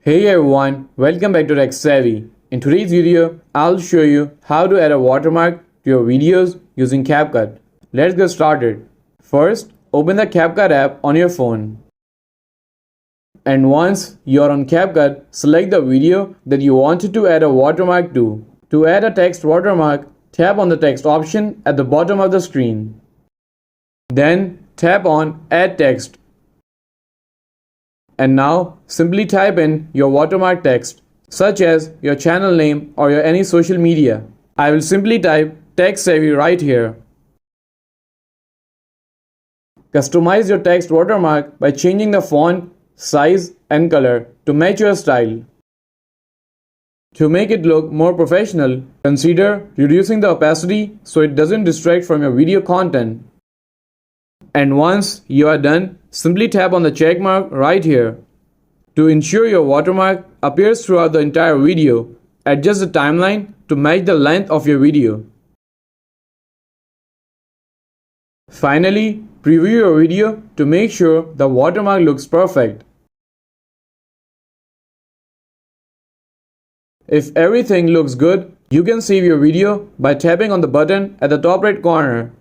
Hey everyone, welcome back to Tech Savvy. In today's video, I'll show you how to add a watermark to your videos using CapCut. Let's get started. First, open the CapCut app on your phone. And once you're on CapCut, select the video that you wanted to add a watermark to. To add a text watermark, tap on the text option at the bottom of the screen. Then tap on Add Text. And now simply type in your watermark text, such as your channel name or your any social media. I will simply type Tech Savvy right here. Customize your text watermark by changing the font, size and color to match your style. To make it look more professional, consider reducing the opacity so it doesn't distract from your video content. And once you are done, simply tap on the check mark right here. To ensure your watermark appears throughout the entire video, adjust the timeline to match the length of your video. Finally, preview your video to make sure the watermark looks perfect. If everything looks good, you can save your video by tapping on the button at the top right corner.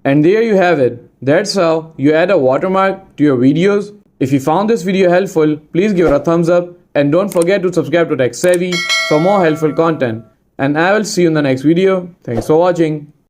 And there you have it. That's how you add a watermark to your videos. If you found this video helpful, please give it a thumbs up and don't forget to subscribe to Tech Savvy for more helpful content. And I will see you in the next video. Thanks for watching.